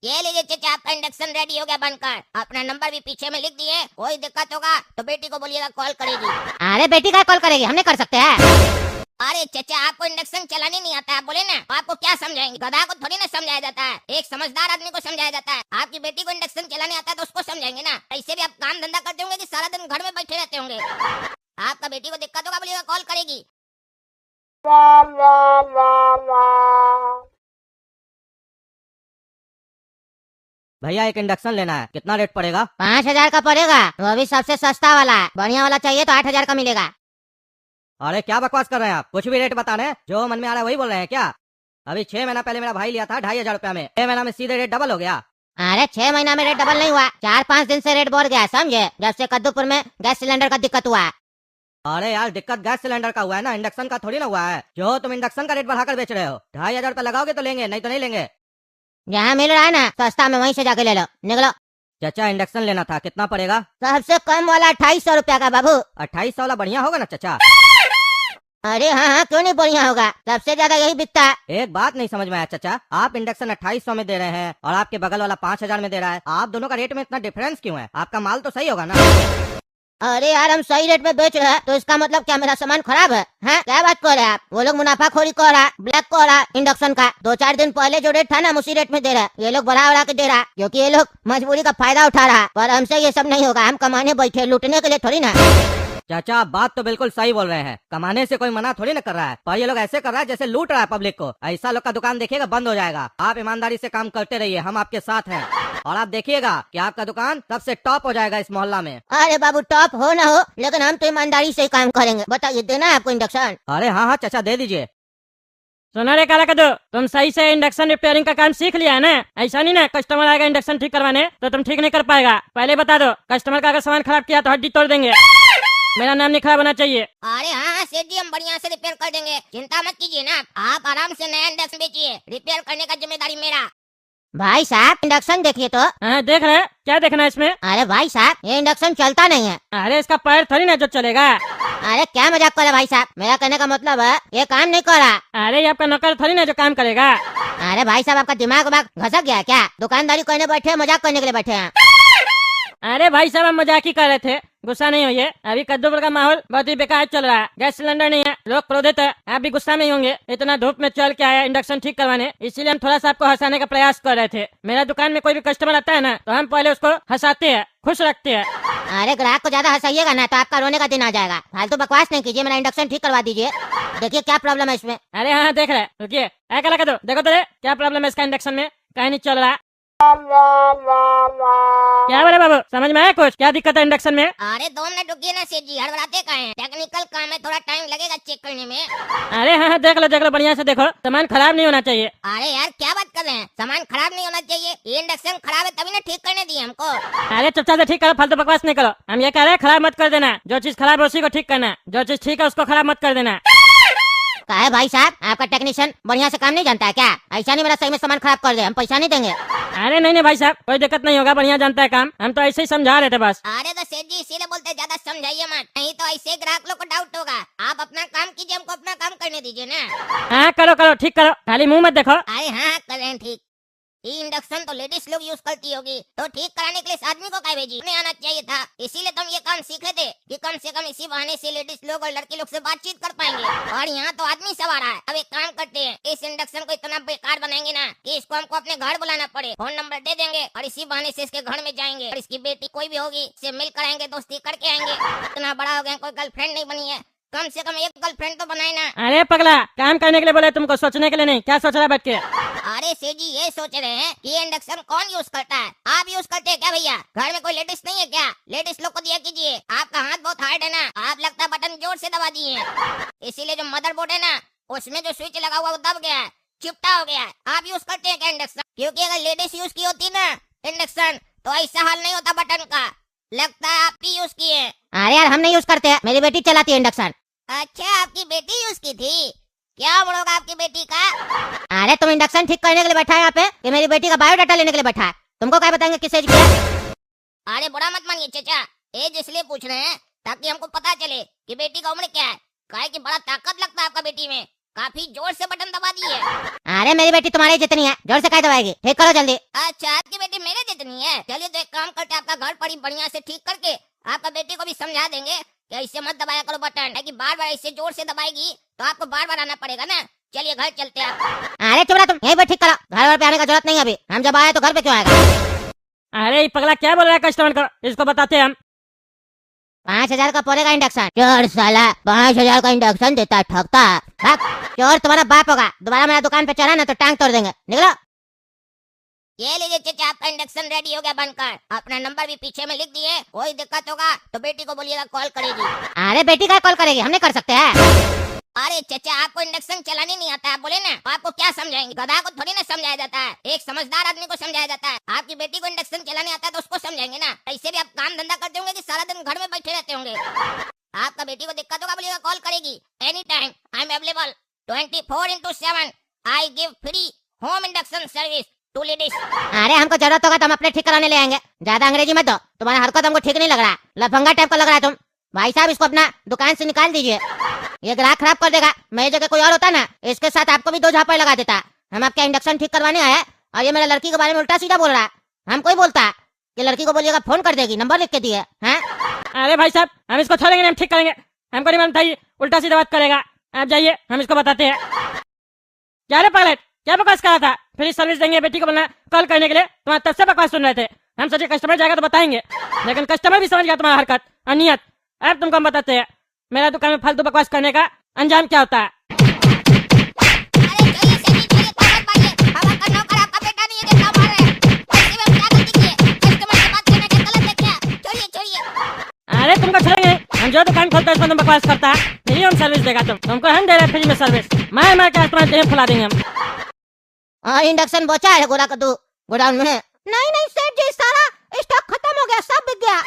ये लीजिए चाचा, आपका इंडक्शन रेडी हो गया बनकर। अपना नंबर भी पीछे में लिख दिए। कोई दिक्कत होगा तो बेटी को बोलिएगा कॉल करेगी। अरे बेटी का कॉल करेगी, हम नहीं कर सकते हैं। अरे चाचा, आपको इंडक्शन चलाने नहीं आता है, बोले ना तो आपको क्या समझाएंगे? गधा को थोड़ी ना समझाया जाता है, एक समझदार आदमी को समझाया जाता है। आपकी बेटी को इंडक्शन चलाने आता है तो उसको समझाएंगे ना। ऐसे भी आप काम धंधा करते होंगे कि सारा दिन घर में बैठे रहते होंगे। आपका बेटी को दिक्कत होगा, बोलिएगा कॉल करेगी। भैया एक इंडक्शन लेना है, कितना रेट पड़ेगा? 5,000 का पड़ेगा, वो भी सबसे सस्ता वाला है। बढ़िया वाला चाहिए तो 8,000 का मिलेगा। अरे क्या बकवास कर रहे हैं आप, कुछ भी रेट बता रहे हैं, जो मन में आ रहा है वही बोल रहे हैं क्या? अभी 6 महीना पहले मेरा भाई लिया था 2,500 रुपया में, 6 महीना में सीधे रेट डबल हो गया। अरे 6 महीना में रेट डबल नहीं हुआ, 4-5 दिन से रेट बढ़ गया, समझे? जब से कद्दूपुर में गैस सिलेंडर का दिक्कत हुआ। अरे यार, दिक्कत गैस सिलेंडर का हुआ है ना, इंडक्शन का थोड़ी ना हुआ है। जो तुम इंडक्शन का रेट बढ़ाकर बेच रहे हो, 2,500 रुपया लगाओगे तो लेंगे, नहीं तो नहीं लेंगे। जहाँ मिल रहा है ना सस्ता में, वहीं से जाके ले लो, निकलो। चाचा इंडक्शन लेना था, कितना पड़ेगा? सबसे कम वाला 2,500 रुपया का बाबू। 2800 वाला बढ़िया होगा ना चाचा? अरे हाँ, क्यों नहीं बढ़िया होगा, सबसे ज्यादा यही बिकता है। एक बात नहीं समझ में आया चाचा, आप इंडक्शन 2800 में दे रहे हैं और आपके बगल वाला 5,000 में दे रहा है। आप दोनों का रेट में इतना डिफरेंस क्यों है? आपका माल तो सही होगा ना? अरे यार, हम सही रेट में बेच रहे हैं तो इसका मतलब क्या मेरा सामान खराब है? हैं? क्या बात कर रहे हैं आप? वो लोग मुनाफाखोरी कर रहा है, ब्लैक कर रहा है इंडक्शन का। 2-4 दिन पहले जो रेट था ना, उसी रेट में दे रहा है। ये लोग बढ़ा बढ़ा के दे रहा है, क्योंकि ये लोग मजबूरी का फायदा उठा रहा है। पर हमसे ये सब नहीं होगा, हम कमाने बैठे, लूटने के लिए थोड़ी ना। चाचा आप बात तो बिल्कुल सही बोल रहे हैं, कमाने से कोई मना थोड़ी ना कर रहा है, पर ये लोग ऐसे कर रहा है जैसे लूट रहा है पब्लिक को। ऐसा लोग का दुकान देखिएगा बंद हो जाएगा। आप ईमानदारी से काम करते रहिए, हम आपके साथ हैं, और आप देखिएगा कि आपका दुकान सबसे टॉप हो जाएगा इस मोहल्ला में। अरे बाबू, टॉप हो ना हो, लेकिन हम तो ईमानदारी से काम करेंगे। बताइए, देना है आपको इंडक्शन? अरे हाँ हाँ चाचा, दे दीजिए। सुना रे काला कद्दू, तुम सही से इंडक्शन रिपेयरिंग का काम सीख लिया है ना? ऐसा नहीं ना कस्टमर आएगा इंडक्शन ठीक करवाने तो तुम ठीक नहीं कर पाएगा। पहले बता दो, कस्टमर का अगर सामान खराब किया तो हड्डी तोड़ देंगे। मेरा नाम नहीं खराब होना चाहिए। अरे हाँ सेठ जी, हम बढ़िया से रिपेयर कर देंगे, चिंता मत कीजिए ना। आप आराम से नया इंडक्शन बेचिए, रिपेयर करने का जिम्मेदारी मेरा। भाई साहब, इंडक्शन देखिए तो। हाँ, देख रहे हैं, क्या देखना है इसमें? अरे भाई साहब, ये इंडक्शन चलता नहीं है। अरे इसका पैर थोड़ी ना जो चलेगा। अरे क्या मजाक कर रहे भाई साहब? मेरा कहने का मतलब है ये काम नहीं कर रहा। अरे ये आपका नौकर थोड़ी ना जो काम करेगा। अरे भाई साहब, आपका दिमाग वाग घसक गया क्या? दुकानदारी करने बैठे हैं, मजाक करने के लिए बैठे हैं? अरे भाई साहब, हम मजाक ही कर रहे थे, गुस्सा नहीं होइए। अभी कद्दूपुर का माहौल बहुत ही बेकार चल रहा है, गैस सिलेंडर नहीं है, लोग क्रोधित है। आप भी गुस्सा में ही होंगे, इतना धूप में चल के आया इंडक्शन ठीक करवाने, इसीलिए हम थोड़ा सा आपको हंसाने का प्रयास कर रहे थे। मेरा दुकान में कोई भी कस्टमर आता है ना, तो हम पहले उसको हंसाते हैं, खुश रखते हैं। अरे ग्राहक को ज्यादा हंसाइएगा ना तो आपका रोने का दिन आ जाएगा। फालतू बकवास नहीं कीजिए, मेरा इंडक्शन ठीक करवा दीजिए। देखिए क्या प्रॉब्लम है इसमें। अरे हाँ देख रहे, रुकिए, ऐसा लगा दो, देखो तो क्या प्रॉब्लम है इसका इंडक्शन में, कहीं नहीं चल रहा। क्या बोले बाबू, समझ में आया कुछ? क्या दिक्कत है इंडक्शन में? अरे 2 मिनट रुकिए ना सेठ जी, हड़बड़ाते का है, टेक्निकल काम है, थोड़ा टाइम लगेगा चेक करने में। अरे हाँ देख लो बढ़िया से देखो, सामान खराब नहीं होना चाहिए। अरे यार क्या बात कर रहे हैं, सामान खराब नहीं होना चाहिए? ये इंडक्शन खराब है तभी ना ठीक करने दिए हमको। अरे चुपचाप से ठीक करो, फालतू बकवास नहीं करो। हम ये कह रहे हैं खराब मत कर देना, जो चीज खराब है उसी को ठीक करना, जो चीज ठीक है उसको खराब मत कर देना। क्या है भाई साहब, आपका टेक्नीशियन बढ़िया से काम नहीं जानता है क्या? ऐसा नहीं मेरा सही में सामान खराब कर दे, हम पैसा नहीं देंगे। अरे नहीं भाई साहब, कोई दिक्कत नहीं होगा, बढ़िया जानता है काम, हम तो ऐसे ही समझा रहे थे बस। अरे तो सेठ जी इसीलिए बोलते हैं, ज्यादा समझाइए मत, नहीं तो ऐसे ग्राहक लोग को डाउट होगा। आप अपना काम कीजिए, हमको अपना काम करने दीजिए ना। हाँ करो ठीक करो, खाली मुंह मत देखो। अरे हाँ कर रहे हैं ठीक। ये इंडक्शन तो लेडीज लोग यूज करती होगी, तो ठीक कराने के लिए इस आदमी को क्या भेजी? उन्हें आना चाहिए था, इसीलिए तो हम ये काम सीखे थे कि कम से कम इसी बहाने से लेडीज लोग और लड़के लोग से बातचीत कर पाएंगे। और यहाँ तो आदमी सवार है। अब एक काम करते हैं, इस इंडक्शन को इतना बेकार बनाएंगे ना कि इसको हमको अपने घर बुलाना पड़े, फोन नंबर दे देंगे और इसी बहाने से इसके घर में जाएंगे और इसकी बेटी कोई भी होगी इससे मिल कर आएंगे, दोस्ती करके आएंगे। इतना बड़ा हो गया, कोई गर्लफ्रेंड नहीं बनी है, कम से कम एक गर्लफ्रेंड तो बनाए ना। अरे पगला, काम करने के लिए बोले तुमको, सोचने के लिए नहीं। क्या सोच रहा है बैठ के? अरे सेठ जी ये सोच रहे हैं कि ये इंडक्शन कौन यूज करता है? आप यूज करते हैं क्या भैया? घर में कोई लेडीज नहीं है क्या? लेडीज लोग को दिया कीजिए, आपका हाथ बहुत हार्ड है ना, आप लगता है बटन जोर से दबा दिए हैं, इसीलिए जो मदरबोर्ड है ना उसमें जो स्विच लगा हुआ वो दब गया है, चिपटा हो गया है। आप यूज करते हैं क्या इंडक्शन? क्योंकि अगर लेडीज यूज की होती ना इंडक्शन तो ऐसा हाल नहीं होता बटन का, लगता है आप ही यूज किए। अरे यार, हम नहीं यूज करते, मेरी बेटी चलाती है इंडक्शन। अच्छा आपकी बेटी यूज की थी? क्या उम्र होगा आपकी बेटी का? अरे तुम इंडक्शन ठीक करने के लिए बैठा है यहाँ पे कि मेरी बेटी का बायोडाटा लेने के लिए बैठा है? तुमको क्या बताएंगे किस एज की है? अरे बुरा मत मानिए चाचा, एज इसलिए पूछ रहे हैं ताकि हमको पता चले कि बेटी का उम्र क्या है। काहे कि बड़ा ताकत लगता है आपका बेटी में, काफी जोर से बटन दबा दी है। अरे मेरी बेटी तुम्हारी जितनी है, जोर से काय दबाएगी? ठीक करो जल्दी। अच्छा, आपकी बेटी मेरे जितनी है। चलिए तो एक काम करते, आपका घर बड़ी बढ़िया से ठीक करके आपका बेटी को भी समझा देंगे कि ऐसे मत दबाया करो बटन, है कि बार बार ऐसे जोर से दबाएगी तो आपको बार बार आना पड़ेगा ना। चलिए घर चलते हैं आप। अरे चुप रहा तुम, यहीं पर ठीक करो। घर पे आने का जरूरत नहीं है अभी, हम जब आए तो घर पे क्यों आएगा? अरे ये पगला क्या बोल रहा है कस्टमर को, इसको बताते हैं हम। 5,000 का पड़ेगा इंडक्शन। चोर साला 5,000 का इंडक्शन देता है, ठगता है। भाग, चोर तुम्हारा बाप होगा। दोबारा मेरा दुकान पे चला ना तो टांग तोड़ देंगे। निकलो। ये लीजिए चाचा, आपका इंडक्शन रेडी हो गया बनकर। अपना नंबर भी पीछे में लिख दिए। कोई दिक्कत होगा तो बेटी को बोलिएगा कॉल करेगी। अरे बेटी का कॉल करेगी, हम नहीं कर सकते हैं। अरे चाचा, आपको इंडक्शन चलाने नहीं आता है, बोले ना। आपको क्या समझाएंगे? गधा को थोड़ी ना समझाया जाता है, एक समझदार आदमी को समझाया जाता है। आपकी बेटी को इंडक्शन चलाने आता है तो उसको समझाएंगे ना। ऐसे भी आप काम धंधा करते होंगे कि सारा दिन घर में बैठे रहते होंगे। आपका बेटी को दिक्कत होगा, बोलिएगा कॉल करेगी। Any time I am available 24/7। I give free home induction service to ladies. अरे हमको जरूरत होगा तो हम अपने ठीक कराने ले आएंगे। ज्यादा अंग्रेजी मत दो, तुम्हारा हरकत हमको ठीक नहीं लग रहा। लफंगा टाइप का लग रहा है तुम। भाई साहब, इसको अपना दुकान से निकाल दीजिए, ये ग्राहक खराब कर देगा। मेरी जगह कोई और होता ना, इसके साथ आपको भी 2 झापड़ लगा देता। हम आपका इंडक्शन ठीक करवाने आए और ये मेरे लड़की के बारे में उल्टा सीधा बोल रहा है। हम कोई बोलता कि लड़की को बोलिएगा फोन कर देगी, नंबर लिख के दिए हैं। अरे भाई साहब, हम इसको छोड़ेंगे नहीं, हम ठीक करेंगे। हमको नहीं मालूम था ये उल्टा सीधा बात करेगा। आप जाइए, हम इसको बताते हैं। क्या रे पायलट, क्या बकवास कर रहा था? फिर सर्विस देंगे बेटी को बोलना कॉल करने के लिए। तुम्हारा तब से बकवास सुन रहे थे। हम सोचे कस्टमर जाएगा तो बताएंगे, लेकिन कस्टमर भी समझ गया तुम्हारा हरकत और नियत। अब तुमको हम बताते हैं मेरा दुकान में फालतू बकवास करने का अंजाम क्या होता है। अरे चलिए सेठी, चलिए ताकत पाइए। हवा का नौकर आपका बेटा नहीं है जो काम मार रहा है। ऐसे में हम क्या गलती की है? कस्टमर से बात करना क्या गलत है क्या? छोड़िए छोड़िए। अरे तुमको छोड़ेंगे, हम जो दुकान खोलते हैं उसमें तुम बकवास करता है, यही हम सर्विस देगा। तुमको हम दे रहे फ्री में सर्विस। मैं क्या तुम्हारे देह फुला देंगे हम। और इंडक्शन बचा है गोरा कद्दू गोडाउन में? नहीं सेठ जी, सारा स्टॉक खत्म हो गया, सब बिक गया।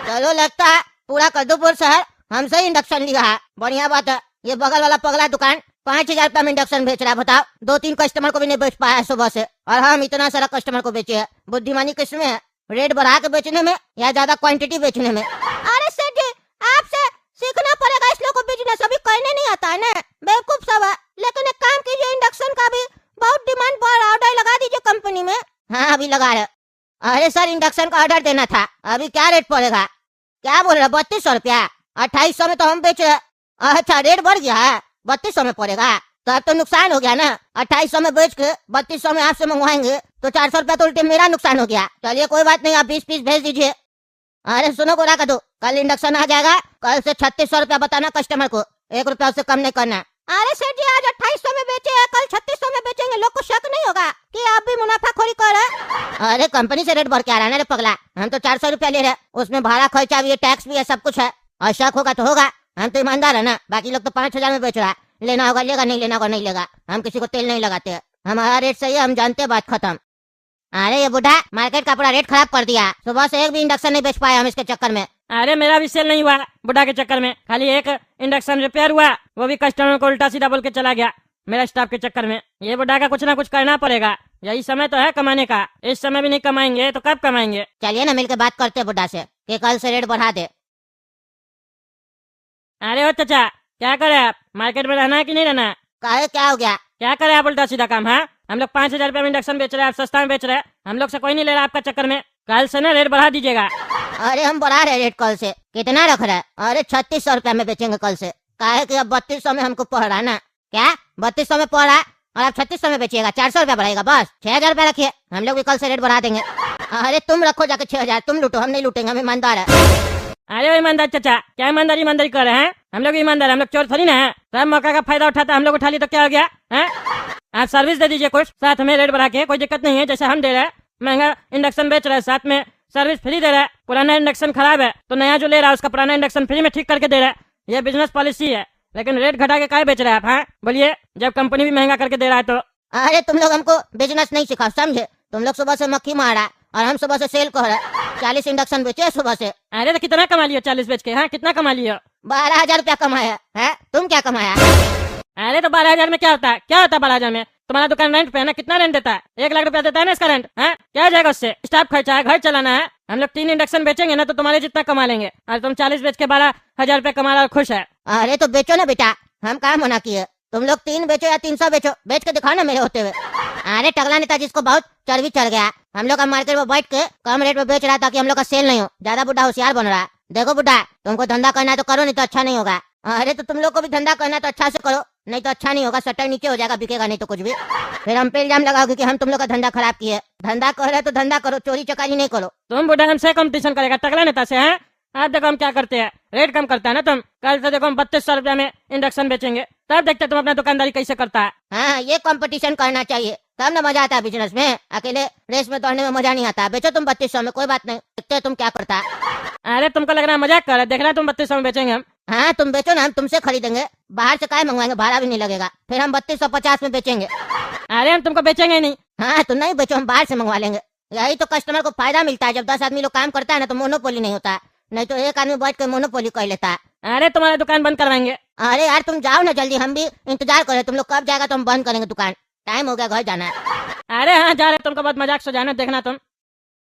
चलो, लगता है पूरा कद्दूपुर शहर हमसे ही इंडक्शन लिया है। बढ़िया बात है। ये बगल वाला पगला दुकान 5,000 रुपया में इंडक्शन बेच रहा है। बताओ, 2-3 कस्टमर को भी नहीं बेच पाया है सुबह से, और हम इतना सारा कस्टमर को बेचे है। बुद्धिमानी किसमें है? रेट बढ़ा के बेचने में या ज्यादा क्वांटिटी बेचने में? अरे सेठ जी, आपसे सीखना पड़ेगा। इस लोग को बिजनेस अभी करने नहीं आता है ना, बेवकूफ सब है। लेकिन एक काम कीजिए, इंडक्शन का भी बहुत डिमांड बढ़ रहा है, ऑर्डर लगा दीजिए कंपनी में। हाँ, अभी लगा रहे। अरे सर, इंडक्शन का ऑर्डर देना था। अभी क्या रेट पड़ेगा? क्या बोल रहे? 3200 रुपया? 2800 में तो हम बेच रहे। अच्छा, रेट बढ़ गया है, 3200 में पड़ेगा। तो अब तो नुकसान हो गया ना। 2800 में बेच के 3200 में आपसे मंगवाएंगे तो 400 रुपया तो उल्टे मेरा नुकसान हो गया। चलिए कोई बात नहीं, आप 20 पीस भेज दीजिए। अरे सुनो गोरा कद्दू, कल इंडक्शन आ जाएगा। कल से 3600 रुपया बताना कस्टमर को, 1 रुपया उससे कम नहीं करना। अरे सेठ जी, आज 2800 में बेचे हैं, कल 3600 में बेचेंगे। लोग को शक नहीं होगा कि आप भी मुनाफाखोरी कर रहे हैं? अरे कंपनी से रेट बढ़ के आ रहा है ना रे पगला। हम तो 400 रुपया ले रहे, उसमें भाड़ा खर्चा भी है, टैक्स भी है, सब कुछ है। और शक होगा तो होगा, हम तो ईमानदार है ना। बाकी लोग तो 5,000 में बेच रहा है। लेना होगा लेगा, नहीं लेना होगा नहीं लेगा। हम किसी को तेल नहीं लगाते, हमारा रेट सही है, हम जानते हैं, बात खत्म। अरे ये बुढ़ा मार्केट का पूरा रेट खराब कर दिया। सुबह से एक भी इंडक्शन नहीं बेच पाया हम इसके चक्कर में। अरे मेरा भी सेल नहीं हुआ बुढ़ा के चक्कर में। खाली एक इंडक्शन रिपेयर हुआ, वो भी कस्टमर को उल्टा सीधा बोल के चला गया मेरा स्टाफ के चक्कर में। ये बुढ़ा का कुछ ना कुछ करना पड़ेगा, यही समय तो है कमाने का। इस समय भी नहीं कमाएंगे तो कब कमाएंगे? चलिए ना मिलकर बात करते बुढ़ा से कि कल से रेट बढ़ा दे। अरे ओ चाचा, क्या करे आप? मार्केट में रहना है कि नहीं रहना? काहे, क्या हो गया? क्या करे आप उल्टा सीधा काम? हाँ, हम लोग 5,000 रुपया में इंडक्शन बेच रहे हैं, आप सस्ता में बेच रहे हैं। हम लोग से कोई नहीं ले रहा आपका चक्कर में। कल से ना रेट बढ़ा दीजिएगा। अरे हम बढ़ा रहे रेट कल से। कितना रख रहे? अरे 3600 रुपया में बेचेंगे कल से। काहे कि अब 3200 में हमको पड़ रहा है ना। क्या 3200 में पड़ रहा है और आप 3600 में बेचिएगा? 400 रुपया बढ़ाएगा बस। 6,000 रुपया रखिए, हम लोग भी कल से रेट बढ़ा देंगे। अरे तुम रखो जाके 6,000, तुम लूटो, हम नहीं लूटेंगे, हम ईमानदार है। अरे ईमानदार चाचा, क्या ईमानदारी कर रहे हैं? हम लोग ईमानदार, हम लोग चोर थोड़ी ना है। सब मौका का फायदा उठाता हम लोग उठा ली तो क्या हो गया है? आप सर्विस दे दीजिए कुछ साथ में रेट बढ़ा के, कोई दिक्कत नहीं है। जैसे हम दे रहे हैं, महंगा इंडक्शन बेच रहे हैं, साथ में सर्विस फ्री दे रहा है। पुराना इंडक्शन खराब है तो नया जो ले रहा है उसका पुराना इंडक्शन फ्री में ठीक करके दे रहा है। ये बिजनेस पॉलिसी है। लेकिन रेट घटा के काय बेच रहे हैं आप? हाँ बोलिए, जब कंपनी भी महंगा करके दे रहा है तो। अरे तुम लोग हमको बिजनेस नहीं सिखाओ, समझे? तुम लोग सुबह से मक्खी मारा और हम सुबह से सेल कर रहे। 40 इंडक्शन बेचे सुबह से। अरे तो कितना कमा लियो 40 बेच के? हाँ, कितना कमा लियो? 12,000 रुपया कमाया है। तुम क्या कमाया? अरे तो 12,000 में क्या होता है? क्या होता है 12,000 में? तुम्हारा दुकान रेंट पे है ना, कितना रेंट देता है? 1 लाख रुपया देता है ना इसका रेंट। है क्या जाएगा उससे? स्टाफ खर्चा है, घर चलाना है। हम लोग 3 इंडक्शन बेचेंगे ना तो तुम्हारे जितना कमा लेंगे, और तुम 40 बेच के 12,000 रुपया कमा रहा और खुश है। अरे तो बेचो ना बेटा, हम कहाँ मना किए। तुम लोग 3 बेचो या 300 बेचो, बेच के दिखाओ ना मेरे होते हुए। अरे टकला नेताजी इसको बहुत चर्बी चढ़ गया। हम लोग का मार्केट में बैठ के कम रेट में बेच रहा ताकि हम लोग का सेल नहीं हो। ज्यादा बुढ़ा होशियार बन रहा है। देखो बुढ़ा, तुमको धंधा करना है तो करो, नहीं तो अच्छा नहीं होगा। अरे तो तुम लोग को भी धंधा करना है तो अच्छा से करो, नहीं तो अच्छा नहीं होगा। शटर नीचे हो जाएगा, बिकेगा नहीं तो कुछ भी। फिर हम पे इल्जाम लगाओगे कि हम तुम लोग का धंधा खराब किए। धंधा कर रहे तो धंधा करो, चोरी चकारी नहीं करो। तुम बुढ़ा हमसे कंपटीशन करेगा टकला नेता से? हैं आज देखो हम क्या करते हैं, रेट कम करता है ना तुम। कल से देखो हम 3200 रुपया में इंडक्शन बेचेंगे, तब देखते तुम अपना दुकानदारी कैसे करता है। हाँ, ये कंपटीशन करना चाहिए, तब ना मजा आता है बिजनेस में। अकेले रेस में दौड़ने में मजा नहीं आता। बेचो तुम 3200 में, कोई बात नहीं, देखते तुम क्या करता है। अरे तुमको लग रहा है मजाक कर रहे, देख रहा है तुम 3200 में बेचेंगे हम। हाँ तुम बेचो ना, हम तुमसे खरीदेंगे। बाहर से काय मंगवाएंगे, भाड़ा भी नहीं लगेगा। फिर हम 3250 में बेचेंगे। अरे हम तुमको बेचेंगे ही नहीं। हाँ तुम नहीं बेचो, हम बाहर से मंगवा लेंगे। यही तो कस्टमर को फायदा मिलता है। जब 10 आदमी लोग काम करता है ना तो मोनोपोली नहीं होता है, नहीं तो एक आदमी बैठ के मोनोपोली कर लेता है। अरे तुम्हारा दुकान बंद करवाएंगे। अरे यार तुम जाओ ना जल्दी, हम भी इंतजार कर रहे। तुम लोग कब जाएगा तो हम बंद करेंगे दुकान। टाइम हो गया, घर जाना है। अरे हाँ जा रहे, तुमको बहुत मजाक से जाना, देखना तुम।